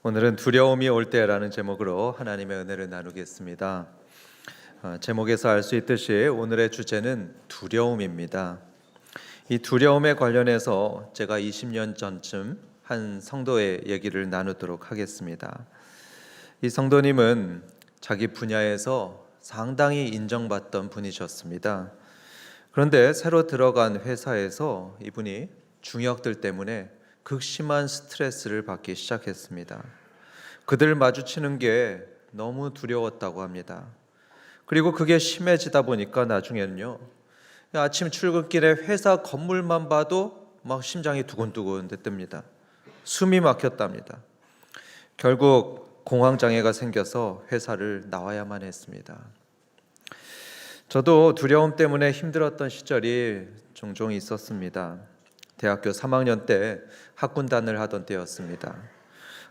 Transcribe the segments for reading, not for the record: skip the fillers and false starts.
오늘은 두려움이 올 때라는 제목으로 하나님의 은혜를 나누겠습니다. 제목에서 알 수 있듯이 오늘의 주제는 두려움입니다. 이 두려움에 관련해서 제가 20년 전쯤 한 성도의 얘기를 나누도록 하겠습니다. 이 성도님은 자기 분야에서 상당히 인정받던 분이셨습니다. 그런데 새로 들어간 회사에서 이분이 중역들 때문에 극심한 스트레스를 받기 시작했습니다. 그들 마주치는 게 너무 두려웠다고 합니다. 그리고 그게 심해지다 보니까 나중에는요, 아침 출근길에 회사 건물만 봐도 막 심장이 두근두근 됐답니다. 숨이 막혔답니다. 결국 공황장애가 생겨서 회사를 나와야만 했습니다. 저도 두려움 때문에 힘들었던 시절이 종종 있었습니다. 대학교 3학년 때 학군단을 하던 때였습니다.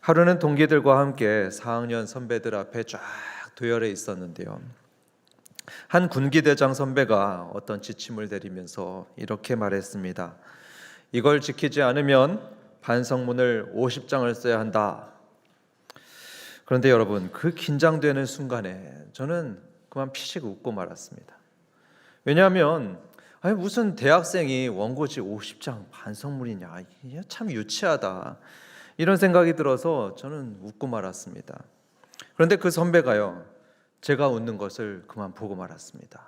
하루는 동기들과 함께 4학년 선배들 앞에 쫙 도열해 있었는데요. 한 군기대장 선배가 어떤 지침을 내리면서 이렇게 말했습니다. 이걸 지키지 않으면 반성문을 50장을 써야 한다. 그런데 여러분, 그 긴장되는 순간에 저는 그만 피식 웃고 말았습니다. 왜냐하면 무슨 대학생이 원고지 50장 반성문이냐, 이게 참 유치하다, 이런 생각이 들어서 저는 웃고 말았습니다. 그런데 그 선배가요, 제가 웃는 것을 그만 보고 말았습니다.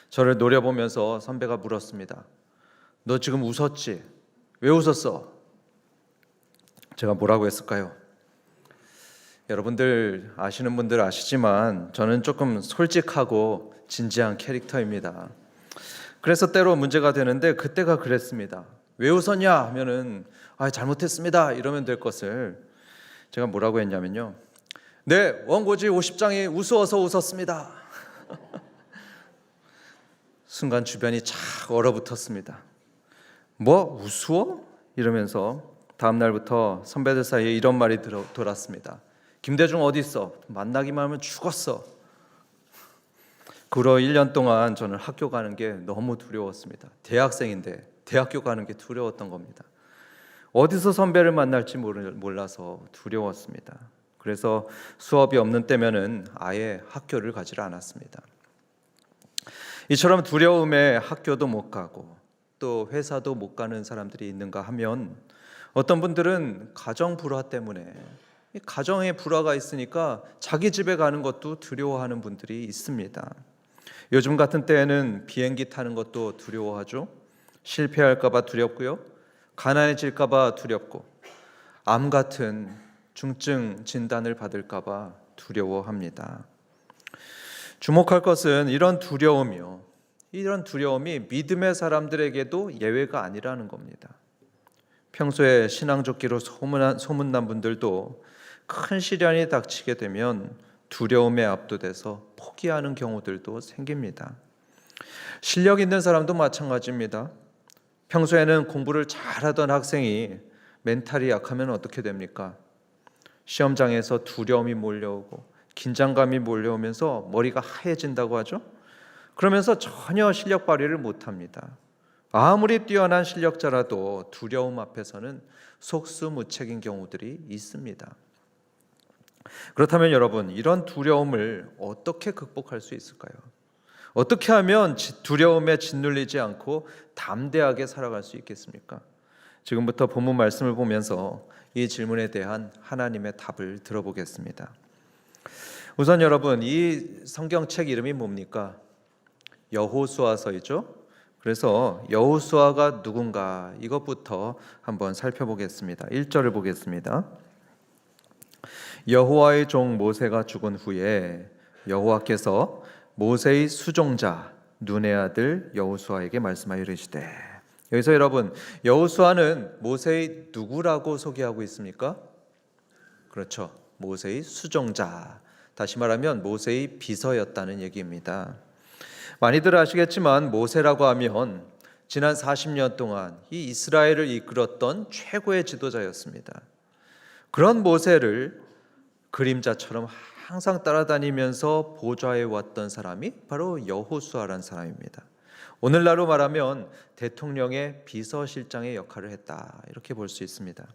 저를 노려보면서 선배가 물었습니다. 너 지금 웃었지? 왜 웃었어? 제가 뭐라고 했을까요? 여러분들 아시는 분들 아시지만 저는 조금 솔직하고 진지한 캐릭터입니다. 그래서 때로 문제가 되는데 그때가 그랬습니다. 왜 웃었냐 하면은 잘못했습니다 이러면 될 것을 제가 뭐라고 했냐면요, 네, 원고지 50장이 우스워서 웃었습니다. 순간 주변이 착 얼어붙었습니다. 뭐 우스워? 이러면서 다음 날부터 선배들 사이에 이런 말이 돌았습니다. 김대중 어디 있어? 만나기만 하면 죽었어. 그 후로 1년 동안 저는 학교 가는 게 너무 두려웠습니다. 대학생인데 대학교 가는 게 두려웠던 겁니다. 어디서 선배를 만날지 몰라서 두려웠습니다. 그래서 수업이 없는 때면은 아예 학교를 가지를 않았습니다. 이처럼 두려움에 학교도 못 가고 또 회사도 못 가는 사람들이 있는가 하면, 어떤 분들은 가정 불화 때문에, 가정에 불화가 있으니까 자기 집에 가는 것도 두려워하는 분들이 있습니다. 요즘 같은 때에는 비행기 타는 것도 두려워하죠. 실패할까 봐 두렵고요, 가난해질까 봐 두렵고, 암 같은 중증 진단을 받을까 봐 두려워합니다. 주목할 것은 이런 두려움이 믿음의 사람들에게도 예외가 아니라는 겁니다. 평소에 신앙적기로 소문난 분들도 큰 시련이 닥치게 되면 두려움에 압도돼서 포기하는 경우들도 생깁니다. 실력 있는 사람도 마찬가지입니다. 평소에는 공부를 잘하던 학생이 멘탈이 약하면 어떻게 됩니까? 시험장에서 두려움이 몰려오고 긴장감이 몰려오면서 머리가 하얘진다고 하죠. 그러면서 전혀 실력 발휘를 못합니다. 아무리 뛰어난 실력자라도 두려움 앞에서는 속수무책인 경우들이 있습니다. 그렇다면 여러분, 이런 두려움을 어떻게 극복할 수 있을까요? 어떻게 하면 두려움에 짓눌리지 않고 담대하게 살아갈 수 있겠습니까? 지금부터 본문 말씀을 보면서 이 질문에 대한 하나님의 답을 들어보겠습니다. 우선 여러분, 이 성경책 이름이 뭡니까? 여호수아서이죠. 그래서 여호수아가 누군가, 이것부터 한번 살펴보겠습니다. 1절을 보겠습니다. 여호와의 종 모세가 죽은 후에 여호와께서 모세의 수종자 눈의 아들 여호수아에게 말씀하여 이르시되. 여기서 여러분, 여호수아는 모세의 누구라고 소개하고 있습니까? 그렇죠, 모세의 수종자, 다시 말하면 모세의 비서였다는 얘기입니다. 많이들 아시겠지만 모세라고 하면 지난 40년 동안 이 이스라엘을 이끌었던 최고의 지도자였습니다. 그런 모세를 그림자처럼 항상 따라다니면서 보좌해 왔던 사람이 바로 여호수아라는 사람입니다. 오늘날로 말하면 대통령의 비서실장의 역할을 했다, 이렇게 볼 수 있습니다.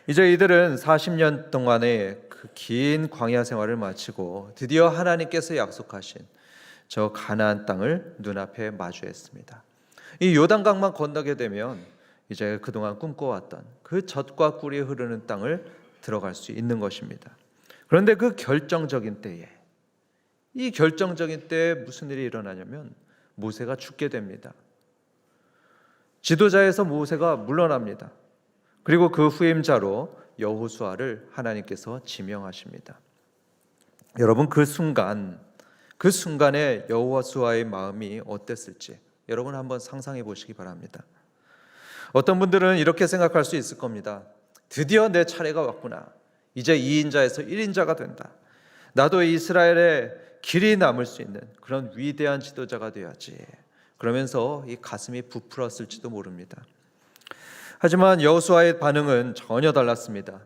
이제 이들은 40년 동안의 그 긴 광야 생활을 마치고 드디어 하나님께서 약속하신 저 가나안 땅을 눈앞에 마주했습니다. 이 요단강만 건너게 되면 이제 그동안 꿈꿔왔던 그 젖과 꿀이 흐르는 땅을 들어갈 수 있는 것입니다. 그런데 그 결정적인 때에, 이 결정적인 때에 무슨 일이 일어나냐면 모세가 죽게 됩니다. 지도자에서 모세가 물러납니다. 그리고 그 후임자로 여호수아를 하나님께서 지명하십니다. 여러분, 그 순간에 여호수아의 마음이 어땠을지 여러분 한번 상상해 보시기 바랍니다. 어떤 분들은 이렇게 생각할 수 있을 겁니다. 드디어 내 차례가 왔구나. 이제 2인자에서 1인자가 된다. 나도 이스라엘의 길이 남을 수 있는 그런 위대한 지도자가 되어야지. 그러면서 이 가슴이 부풀었을지도 모릅니다. 하지만 여호수아의 반응은 전혀 달랐습니다.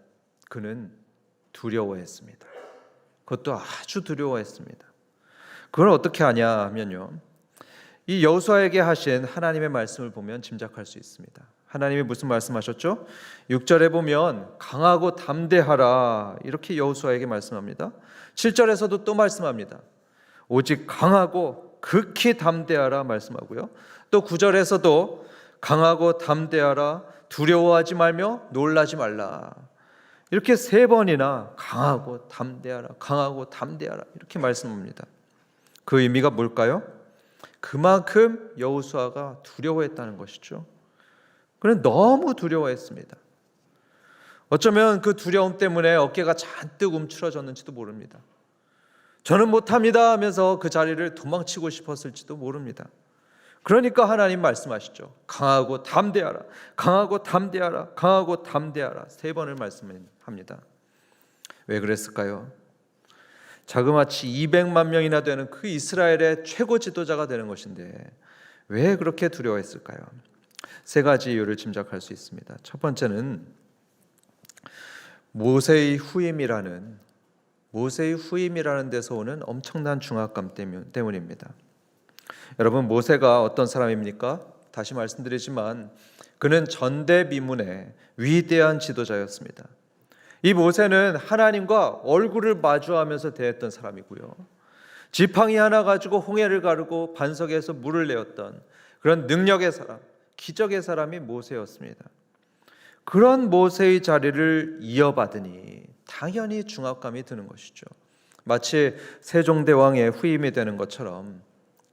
그는 두려워했습니다. 그것도 아주 두려워했습니다. 그걸 어떻게 아냐 하면요, 이 여호수아에게 하신 하나님의 말씀을 보면 짐작할 수 있습니다. 하나님이 무슨 말씀하셨죠? 6절에 보면 강하고 담대하라 이렇게 여호수아에게 말씀합니다. 7절에서도 또 말씀합니다. 오직 강하고 극히 담대하라 말씀하고요. 또 9절에서도 강하고 담대하라, 두려워하지 말며 놀라지 말라. 이렇게 3번이나 강하고 담대하라, 강하고 담대하라 이렇게 말씀합니다. 그 의미가 뭘까요? 그만큼 여호수아가 두려워했다는 것이죠. 그는 너무 두려워했습니다. 어쩌면 그 두려움 때문에 어깨가 잔뜩 움츠러졌는지도 모릅니다. 저는 못합니다 하면서 그 자리를 도망치고 싶었을지도 모릅니다. 그러니까 하나님 말씀하시죠. 강하고 담대하라, 강하고 담대하라, 강하고 담대하라 3번을 말씀합니다. 왜 그랬을까요? 자그마치 200만 명이나 되는 그 이스라엘의 최고 지도자가 되는 것인데 왜 그렇게 두려워했을까요? 3가지 이유를 짐작할 수 있습니다. 첫 번째는 모세의 후임이라는 데서 오는 엄청난 중압감 때문입니다. 여러분, 모세가 어떤 사람입니까? 다시 말씀드리지만 그는 전대미문의 위대한 지도자였습니다. 이 모세는 하나님과 얼굴을 마주하면서 대했던 사람이고요. 지팡이 하나 가지고 홍해를 가르고 반석에서 물을 내었던 그런 능력의 사람, 기적의 사람이 모세였습니다. 그런 모세의 자리를 이어받으니 당연히 중압감이 드는 것이죠. 마치 세종대왕의 후임이 되는 것처럼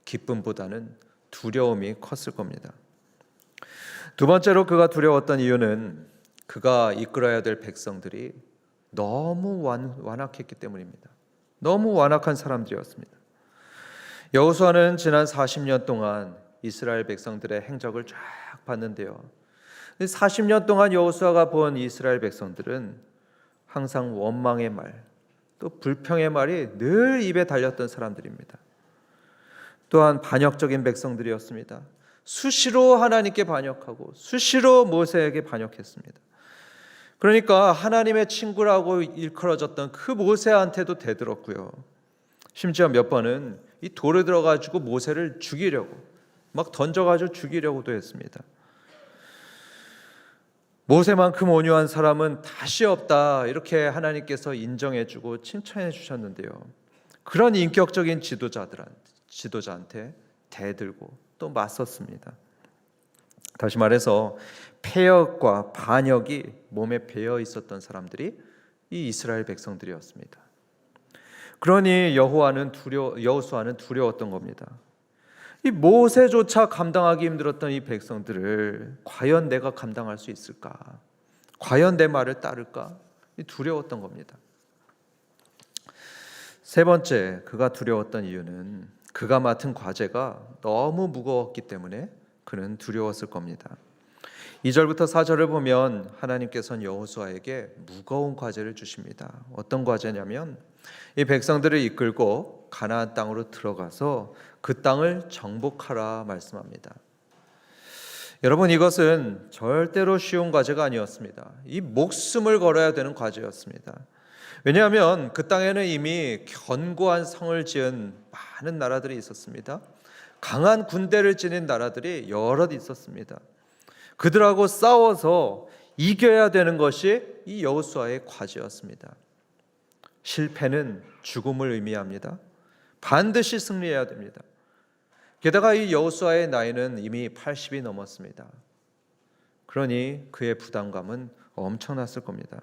기쁨보다는 두려움이 컸을 겁니다. 두 번째로 그가 두려웠던 이유는 그가 이끌어야 될 백성들이 너무 완악했기 때문입니다. 너무 완악한 사람들이었습니다. 여호수아는 지난 40년 동안 이스라엘 백성들의 행적을 쫙 봤는데요. 40년 동안 여호수아가 본 이스라엘 백성들은 항상 원망의 말, 또 불평의 말이 늘 입에 달렸던 사람들입니다. 또한 반역적인 백성들이었습니다. 수시로 하나님께 반역하고 수시로 모세에게 반역했습니다. 그러니까 하나님의 친구라고 일컬어졌던 그 모세한테도 대들었고요. 심지어 몇 번은 이 돌을 들어가지고 모세를 죽이려고 막 던져가지고 죽이려고도 했습니다. 모세만큼 온유한 사람은 다시 없다 이렇게 하나님께서 인정해주고 칭찬해 주셨는데요. 그런 인격적인 지도자한테 대들고 또 맞섰습니다. 다시 말해서 패역과 반역이 몸에 배어 있었던 사람들이 이 이스라엘 백성들이었습니다. 그러니 여호수아는 두려웠던 겁니다. 이 모세조차 감당하기 힘들었던 이 백성들을 과연 내가 감당할 수 있을까? 과연 내 말을 따를까? 두려웠던 겁니다. 3번째, 그가 두려웠던 이유는 그가 맡은 과제가 너무 무거웠기 때문에 그는 두려웠을 겁니다. 2절부터 4절을 보면 하나님께서는 여호수아에게 무거운 과제를 주십니다. 어떤 과제냐면 이 백성들을 이끌고 가나안 땅으로 들어가서 그 땅을 정복하라 말씀합니다. 여러분, 이것은 절대로 쉬운 과제가 아니었습니다. 이 목숨을 걸어야 되는 과제였습니다. 왜냐하면 그 땅에는 이미 견고한 성을 지은 많은 나라들이 있었습니다. 강한 군대를 지닌 나라들이 여럿 있었습니다. 그들하고 싸워서 이겨야 되는 것이 이 여호수아의 과제였습니다. 실패는 죽음을 의미합니다. 반드시 승리해야 됩니다. 게다가 이 여호수아의 나이는 이미 80이 넘었습니다. 그러니 그의 부담감은 엄청났을 겁니다.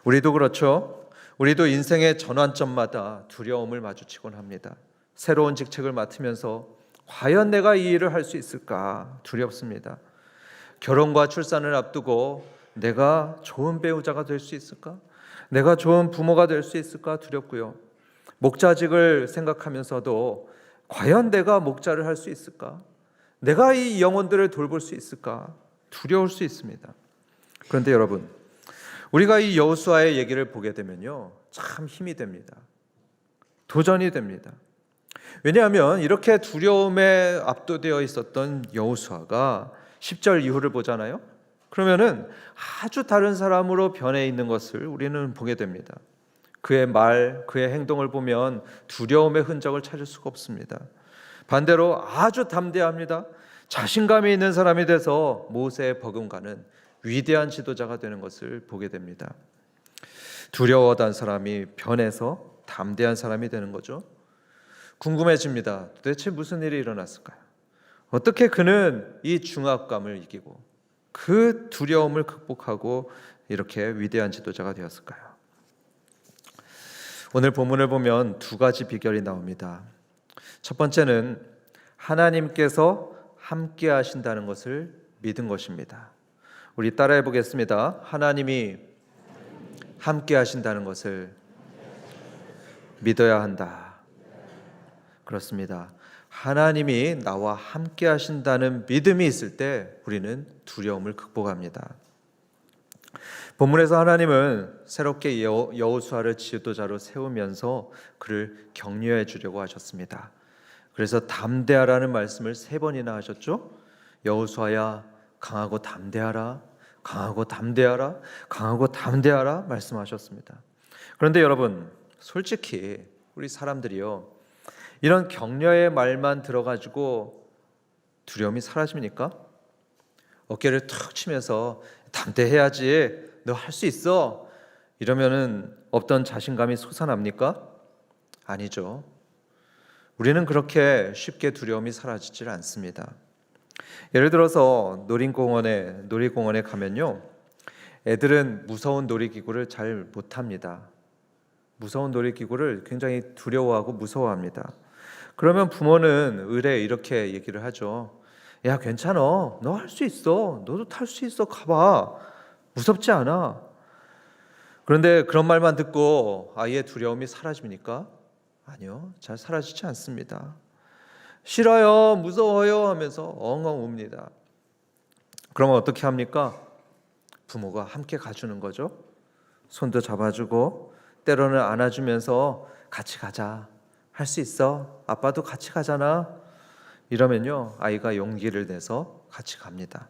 우리도 그렇죠. 우리도 인생의 전환점마다 두려움을 마주치곤 합니다. 새로운 직책을 맡으면서 과연 내가 이 일을 할 수 있을까 두렵습니다. 결혼과 출산을 앞두고 내가 좋은 배우자가 될 수 있을까? 내가 좋은 부모가 될 수 있을까 두렵고요. 목자직을 생각하면서도 과연 내가 목자를 할 수 있을까? 내가 이 영혼들을 돌볼 수 있을까? 두려울 수 있습니다. 그런데 여러분, 우리가 이 여호수아의 얘기를 보게 되면요, 참 힘이 됩니다. 도전이 됩니다. 왜냐하면 이렇게 두려움에 압도되어 있었던 여호수아가 10절 이후를 보잖아요. 그러면은 아주 다른 사람으로 변해 있는 것을 우리는 보게 됩니다. 그의 말, 그의 행동을 보면 두려움의 흔적을 찾을 수가 없습니다. 반대로 아주 담대합니다. 자신감이 있는 사람이 돼서 모세의 버금가는 위대한 지도자가 되는 것을 보게 됩니다. 두려워하던 사람이 변해서 담대한 사람이 되는 거죠. 궁금해집니다. 도대체 무슨 일이 일어났을까요? 어떻게 그는 이 중압감을 이기고 그 두려움을 극복하고 이렇게 위대한 지도자가 되었을까요? 오늘 본문을 보면 두 가지 비결이 나옵니다. 첫 번째는 하나님께서 함께 하신다는 것을 믿은 것입니다. 우리 따라해 보겠습니다. 하나님이 함께 하신다는 것을 믿어야 한다. 그렇습니다. 하나님이 나와 함께 하신다는 믿음이 있을 때 우리는 두려움을 극복합니다. 본문에서 하나님은 새롭게 여호수아를 지도자로 세우면서 그를 격려해 주려고 하셨습니다. 그래서 담대하라는 말씀을 3번이나 하셨죠. 여호수아야, 강하고 담대하라, 강하고 담대하라, 강하고 담대하라 말씀하셨습니다. 그런데 여러분, 솔직히 우리 사람들이요, 이런 격려의 말만 들어가지고 두려움이 사라집니까? 어깨를 툭 치면서 담대해야지, 너 할 수 있어, 이러면은 없던 자신감이 솟아납니까? 아니죠. 우리는 그렇게 쉽게 두려움이 사라지질 않습니다. 예를 들어서 놀이공원에 가면요, 애들은 무서운 놀이기구를 잘 못합니다. 무서운 놀이기구를 굉장히 두려워하고 무서워합니다. 그러면 부모는 의례 이렇게 얘기를 하죠. 야, 괜찮아, 너 할 수 있어, 너도 탈 수 있어, 가봐, 무섭지 않아. 그런데 그런 말만 듣고 아이의 두려움이 사라집니까? 아니요, 잘 사라지지 않습니다. 싫어요, 무서워요 하면서 엉엉 웁니다. 그러면 어떻게 합니까? 부모가 함께 가주는 거죠. 손도 잡아주고 때로는 안아주면서 같이 가자, 할 수 있어, 아빠도 같이 가잖아, 이러면요, 아이가 용기를 내서 같이 갑니다.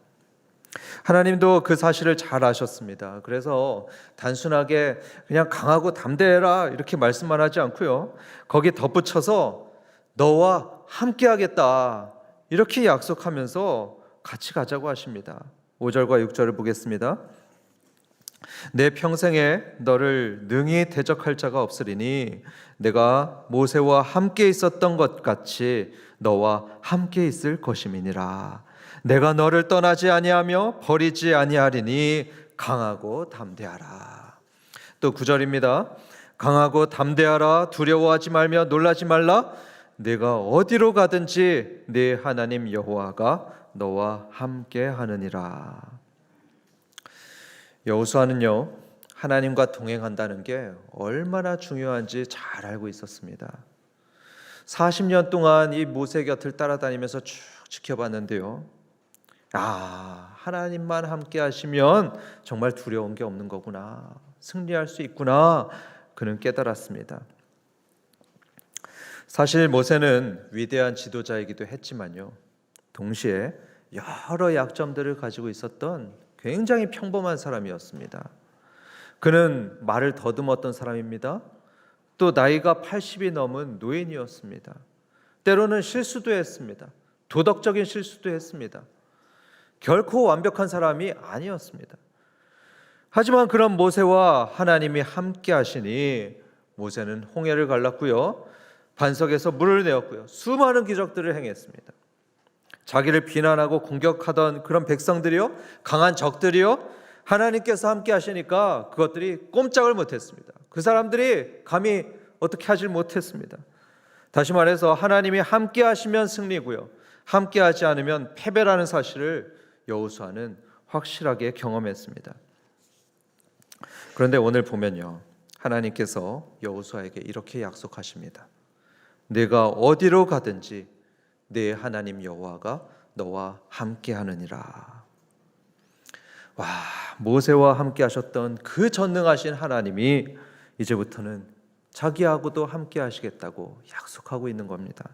하나님도 그 사실을 잘 아셨습니다. 그래서 단순하게 그냥 강하고 담대해라 이렇게 말씀만 하지 않고요, 거기에 덧붙여서 너와 함께 하겠다 이렇게 약속하면서 같이 가자고 하십니다. 5절과 6절을 보겠습니다. 내 평생에 너를 능히 대적할 자가 없으리니 내가 모세와 함께 있었던 것 같이 너와 함께 있을 것임이니라. 내가 너를 떠나지 아니하며 버리지 아니하리니 강하고 담대하라. 또 9절입니다. 강하고 담대하라. 두려워하지 말며 놀라지 말라. 내가 어디로 가든지 네 하나님 여호와가 너와 함께 하느니라. 여호수아는요, 하나님과 동행한다는 게 얼마나 중요한지 잘 알고 있었습니다. 40년 동안 이 모세 곁을 따라다니면서 쭉 지켜봤는데요, 하나님만 함께 하시면 정말 두려운 게 없는 거구나, 승리할 수 있구나, 그는 깨달았습니다. 사실 모세는 위대한 지도자이기도 했지만요, 동시에 여러 약점들을 가지고 있었던 굉장히 평범한 사람이었습니다. 그는 말을 더듬었던 사람입니다. 또 나이가 80이 넘은 노인이었습니다. 때로는 실수도 했습니다. 도덕적인 실수도 했습니다. 결코 완벽한 사람이 아니었습니다. 하지만 그런 모세와 하나님이 함께 하시니 모세는 홍해를 갈랐고요, 반석에서 물을 내었고요, 수많은 기적들을 행했습니다. 자기를 비난하고 공격하던 그런 백성들이요, 강한 적들이요, 하나님께서 함께 하시니까 그것들이 꼼짝을 못했습니다. 그 사람들이 감히 어떻게 하질 못했습니다. 다시 말해서 하나님이 함께 하시면 승리고요, 함께 하지 않으면 패배라는 사실을 여호수아는 확실하게 경험했습니다. 그런데 오늘 보면요, 하나님께서 여호수아에게 이렇게 약속하십니다. 네가 어디로 가든지 네 하나님 여호와가 너와 함께 하느니라. 와, 모세와 함께 하셨던 그 전능하신 하나님이 이제부터는 자기하고도 함께 하시겠다고 약속하고 있는 겁니다.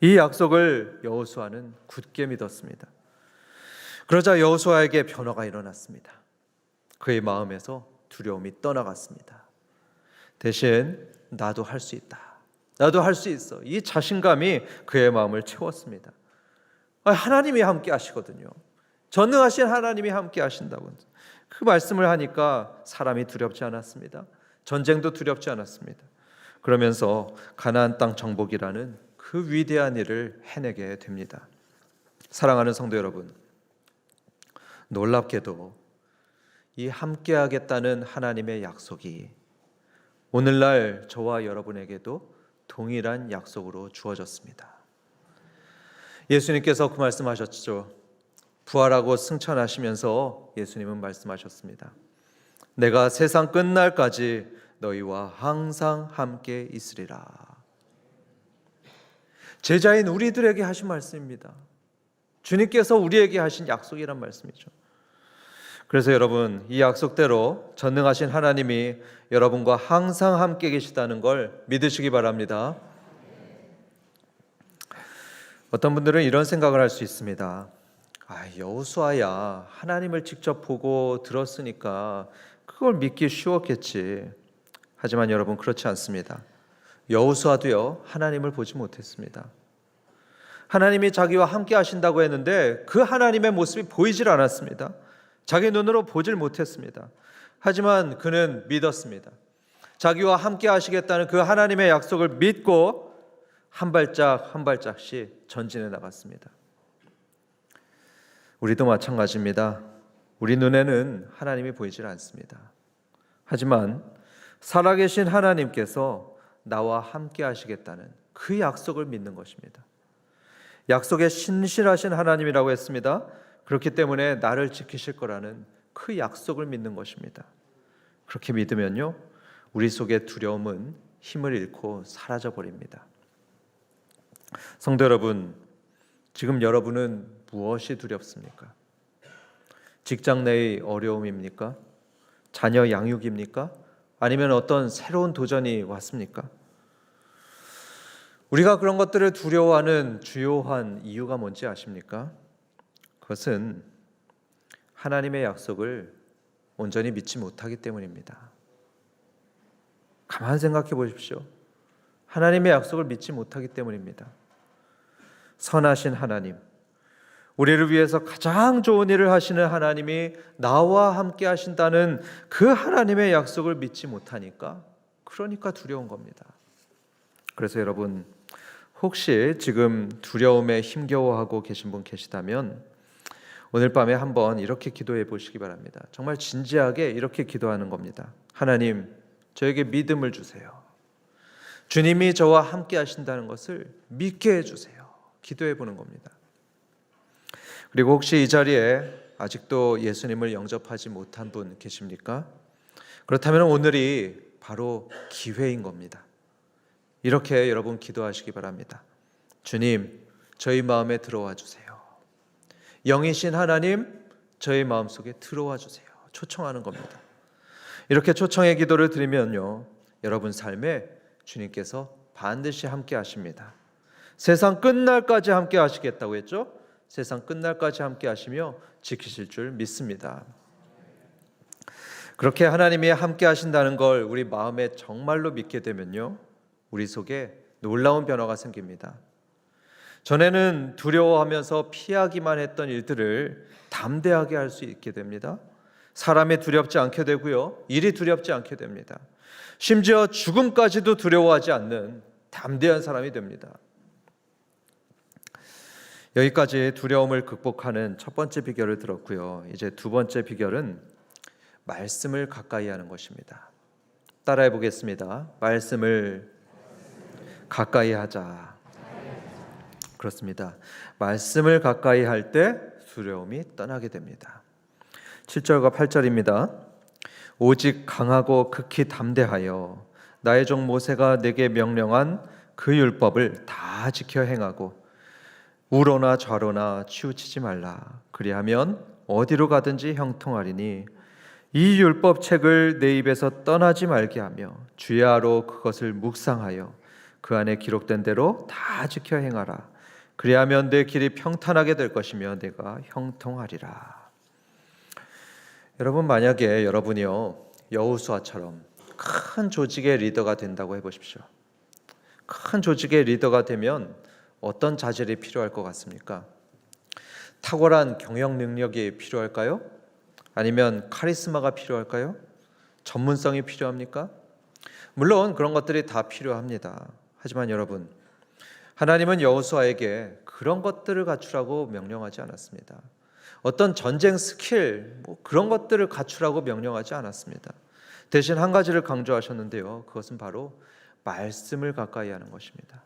이 약속을 여호수아는 굳게 믿었습니다. 그러자 여호수아에게 변화가 일어났습니다. 그의 마음에서 두려움이 떠나갔습니다. 대신 나도 할 수 있다, 나도 할 수 있어, 이 자신감이 그의 마음을 채웠습니다. 하나님이 함께 하시거든요. 전능하신 하나님이 함께 하신다고 그 말씀을 하니까 사람이 두렵지 않았습니다. 전쟁도 두렵지 않았습니다. 그러면서 가나안 땅 정복이라는 그 위대한 일을 해내게 됩니다. 사랑하는 성도 여러분, 놀랍게도 이 함께하겠다는 하나님의 약속이 오늘날 저와 여러분에게도 동일한 약속으로 주어졌습니다. 예수님께서 그 말씀하셨죠. 부활하고 승천하시면서 예수님은 말씀하셨습니다. 내가 세상 끝날까지 너희와 항상 함께 있으리라. 제자인 우리들에게 하신 말씀입니다. 주님께서 우리에게 하신 약속이란 말씀이죠. 그래서 여러분, 이 약속대로 전능하신 하나님이 여러분과 항상 함께 계시다는 걸 믿으시기 바랍니다. 어떤 분들은 이런 생각을 할 수 있습니다. 여호수아야 하나님을 직접 보고 들었으니까 그걸 믿기 쉬웠겠지. 하지만 여러분, 그렇지 않습니다. 여호수아도요, 하나님을 보지 못했습니다. 하나님이 자기와 함께 하신다고 했는데 그 하나님의 모습이 보이질 않았습니다. 자기 눈으로 보질 못했습니다. 하지만 그는 믿었습니다. 자기와 함께 하시겠다는 그 하나님의 약속을 믿고 한 발짝 한 발짝씩 전진해 나갔습니다. 우리도 마찬가지입니다. 우리 눈에는 하나님이 보이질 않습니다. 하지만 살아계신 하나님께서 나와 함께 하시겠다는 그 약속을 믿는 것입니다. 약속에 신실하신 하나님이라고 했습니다. 그렇기 때문에 나를 지키실 거라는 그 약속을 믿는 것입니다. 그렇게 믿으면요, 우리 속의 두려움은 힘을 잃고 사라져 버립니다. 성도 여러분, 지금 여러분은 무엇이 두렵습니까? 직장 내의 어려움입니까? 자녀 양육입니까? 아니면 어떤 새로운 도전이 왔습니까? 우리가 그런 것들을 두려워하는 주요한 이유가 뭔지 아십니까? 그것은 하나님의 약속을 온전히 믿지 못하기 때문입니다. 가만 생각해 보십시오. 하나님의 약속을 믿지 못하기 때문입니다. 선하신 하나님, 우리를 위해서 가장 좋은 일을 하시는 하나님이 나와 함께 하신다는 그 하나님의 약속을 믿지 못하니까, 그러니까 두려운 겁니다. 그래서 여러분, 혹시 지금 두려움에 힘겨워하고 계신 분 계시다면 오늘 밤에 한번 이렇게 기도해 보시기 바랍니다. 정말 진지하게 이렇게 기도하는 겁니다. 하나님, 저에게 믿음을 주세요. 주님이 저와 함께 하신다는 것을 믿게 해주세요. 기도해 보는 겁니다. 그리고 혹시 이 자리에 아직도 예수님을 영접하지 못한 분 계십니까? 그렇다면 오늘이 바로 기회인 겁니다. 이렇게 여러분 기도하시기 바랍니다. 주님, 저희 마음에 들어와 주세요. 영이신 하나님, 저희 마음속에 들어와 주세요. 초청하는 겁니다. 이렇게 초청의 기도를 드리면요, 여러분 삶에 주님께서 반드시 함께 하십니다. 세상 끝날까지 함께 하시겠다고 했죠? 세상 끝날까지 함께 하시며 지키실 줄 믿습니다. 그렇게 하나님이 함께 하신다는 걸 우리 마음에 정말로 믿게 되면요, 우리 속에 놀라운 변화가 생깁니다. 전에는 두려워하면서 피하기만 했던 일들을 담대하게 할 수 있게 됩니다. 사람이 두렵지 않게 되고요. 일이 두렵지 않게 됩니다. 심지어 죽음까지도 두려워하지 않는 담대한 사람이 됩니다. 여기까지 두려움을 극복하는 첫 번째 비결을 들었고요. 이제 두 번째 비결은 말씀을 가까이 하는 것입니다. 따라해 보겠습니다. 말씀을 가까이 하자. 그렇습니다. 말씀을 가까이 할 때 두려움이 떠나게 됩니다. 7절과 8절입니다. 오직 강하고 극히 담대하여 나의 종 모세가 내게 명령한 그 율법을 다 지켜 행하고 우로나 좌로나 치우치지 말라. 그리하면 어디로 가든지 형통하리니 이 율법 책을 내 입에서 떠나지 말게 하며 주야로 그것을 묵상하여 그 안에 기록된 대로 다 지켜 행하라. 그리하면 내 길이 평탄하게 될 것이며 내가 형통하리라. 여러분, 만약에 여러분이요 여호수아처럼 큰 조직의 리더가 된다고 해보십시오. 큰 조직의 리더가 되면 어떤 자질이 필요할 것 같습니까? 탁월한 경영 능력이 필요할까요? 아니면 카리스마가 필요할까요? 전문성이 필요합니까? 물론 그런 것들이 다 필요합니다. 하지만 여러분, 하나님은 여호수아에게 그런 것들을 갖추라고 명령하지 않았습니다. 어떤 전쟁 스킬 그런 것들을 갖추라고 명령하지 않았습니다. 대신 한 가지를 강조하셨는데요. 그것은 바로 말씀을 가까이 하는 것입니다.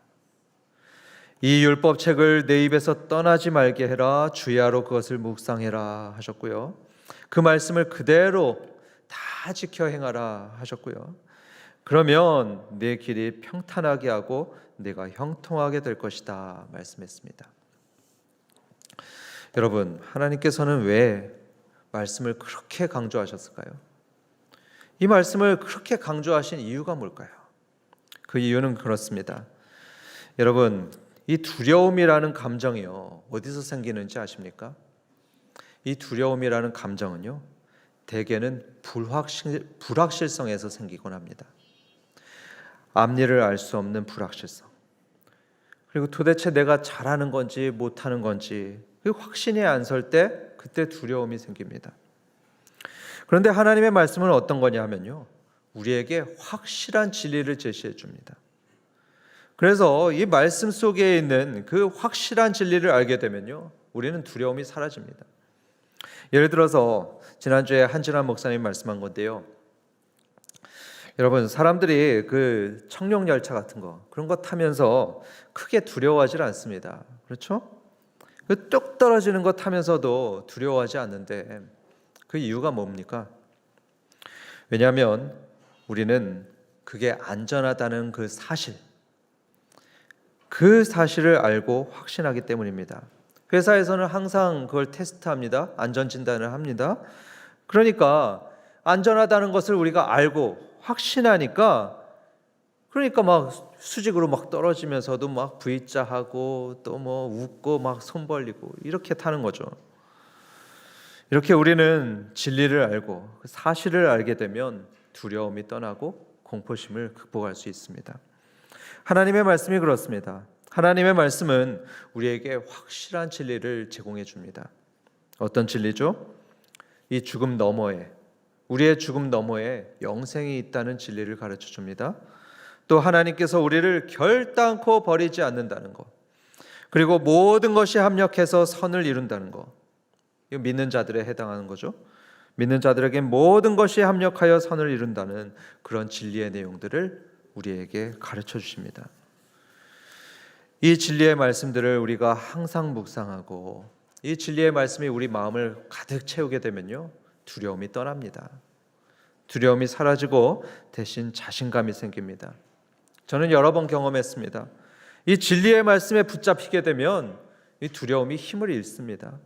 이 율법책을 내 입에서 떠나지 말게 해라. 주야로 그것을 묵상해라 하셨고요. 그 말씀을 그대로 다 지켜 행하라 하셨고요. 그러면 내 길이 평탄하게 하고 내가 형통하게 될 것이다 말씀했습니다. 여러분, 하나님께서는 왜 말씀을 그렇게 강조하셨을까요? 이 말씀을 그렇게 강조하신 이유가 뭘까요? 그 이유는 그렇습니다. 여러분, 이 두려움이라는 감정이요 어디서 생기는지 아십니까? 이 두려움이라는 감정은요 대개는 불확실성에서 생기곤 합니다. 앞일을 알 수 없는 불확실성, 그리고 도대체 내가 잘하는 건지 못하는 건지 확신이 안 설 때 그때 두려움이 생깁니다. 그런데 하나님의 말씀은 어떤 거냐 하면요 우리에게 확실한 진리를 제시해 줍니다. 그래서 이 말씀 속에 있는 그 확실한 진리를 알게 되면요 우리는 두려움이 사라집니다. 예를 들어서 지난주에 한진환 목사님 말씀한 건데요, 여러분, 사람들이 그 청룡열차 같은 거 그런 거 타면서 크게 두려워하지 않습니다. 그렇죠? 그 뚝 떨어지는 거 타면서도 두려워하지 않는데 그 이유가 뭡니까? 왜냐하면 우리는 그게 안전하다는 그 사실을 알고 확신하기 때문입니다. 회사에서는 항상 그걸 테스트합니다. 안전진단을 합니다. 그러니까 안전하다는 것을 우리가 알고 확신하니까, 그러니까 막 수직으로 막 떨어지면서도 막 V자 하고 또 뭐 웃고 막 손 벌리고 이렇게 타는 거죠. 이렇게 우리는 진리를 알고 사실을 알게 되면 두려움이 떠나고 공포심을 극복할 수 있습니다. 하나님의 말씀이 그렇습니다. 하나님의 말씀은 우리에게 확실한 진리를 제공해 줍니다. 어떤 진리죠? 이 죽음 너머에, 우리의 죽음 너머에 영생이 있다는 진리를 가르쳐 줍니다. 또 하나님께서 우리를 결단코 버리지 않는다는 것, 그리고 모든 것이 합력해서 선을 이룬다는 것, 이거 믿는 자들에 해당하는 거죠. 믿는 자들에게 모든 것이 합력하여 선을 이룬다는 그런 진리의 내용들을 우리에게 가르쳐 주십니다. 이 진리의 말씀들을 우리가 항상 묵상하고 이 진리의 말씀이 우리 마음을 가득 채우게 되면요 두려움이 떠납니다. 두려움이 사라지고 대신 자신감이 생깁니다. 저는 여러 번 경험했습니다. 이 진리의 말씀에 붙잡히게 되면 이 두려움이 힘을 잃습니다.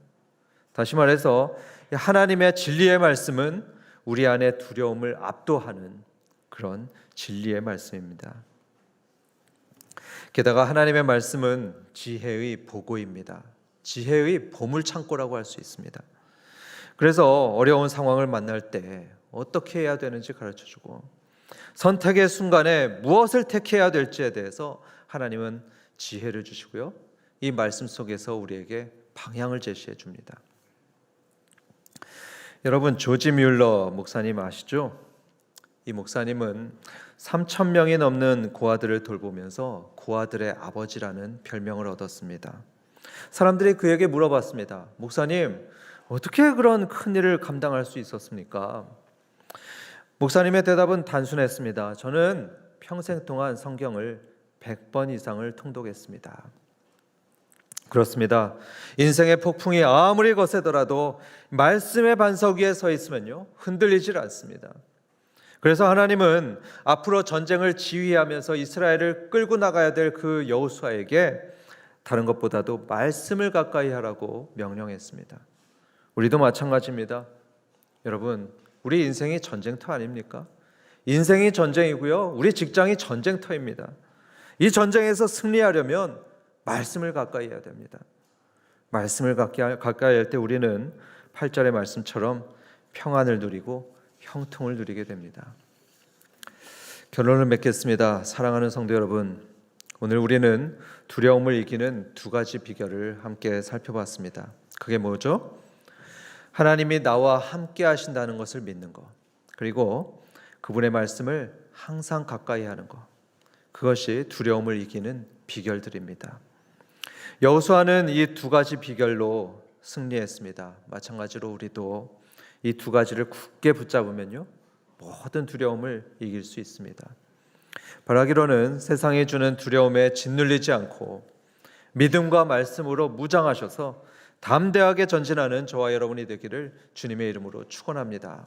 다시 말해서 하나님의 진리의 말씀은 우리 안에 두려움을 압도하는 그런 진리의 말씀입니다. 게다가 하나님의 말씀은 지혜의 보고입니다. 지혜의 보물창고라고 할 수 있습니다. 그래서 어려운 상황을 만날 때 어떻게 해야 되는지 가르쳐주고 선택의 순간에 무엇을 택해야 될지에 대해서 하나님은 지혜를 주시고요 이 말씀 속에서 우리에게 방향을 제시해 줍니다. 여러분 조지 뮬러 목사님 아시죠? 이 목사님은 3천 명이 넘는 고아들을 돌보면서 고아들의 아버지라는 별명을 얻었습니다. 사람들이 그에게 물어봤습니다. 목사님, 어떻게 그런 큰 일을 감당할 수 있었습니까? 목사님의 대답은 단순했습니다. 저는 평생 동안 성경을 100번 이상을 통독했습니다. 그렇습니다. 인생의 폭풍이 아무리 거세더라도 말씀의 반석 위에 서 있으면요, 흔들리질 않습니다. 그래서 하나님은 앞으로 전쟁을 지휘하면서 이스라엘을 끌고 나가야 될 그 여호수아에게 다른 것보다도 말씀을 가까이 하라고 명령했습니다. 우리도 마찬가지입니다. 여러분, 우리 인생이 전쟁터 아닙니까? 인생이 전쟁이고요, 우리 직장이 전쟁터입니다. 이 전쟁에서 승리하려면 말씀을 가까이 해야 됩니다. 말씀을 가까이 할 때 우리는 8절의 말씀처럼 평안을 누리고 형통을 누리게 됩니다. 결론을 맺겠습니다. 사랑하는 성도 여러분, 오늘 우리는 두려움을 이기는 두 가지 비결을 함께 살펴봤습니다. 그게 뭐죠? 하나님이 나와 함께 하신다는 것을 믿는 것, 그리고 그분의 말씀을 항상 가까이 하는 것, 그것이 두려움을 이기는 비결들입니다. 여호수아는 이 두 가지 비결로 승리했습니다. 마찬가지로 우리도 이 두 가지를 굳게 붙잡으면요, 모든 두려움을 이길 수 있습니다. 바라기로는 세상이 주는 두려움에 짓눌리지 않고 믿음과 말씀으로 무장하셔서 담대하게 전진하는 저와 여러분이 되기를 주님의 이름으로 축원합니다.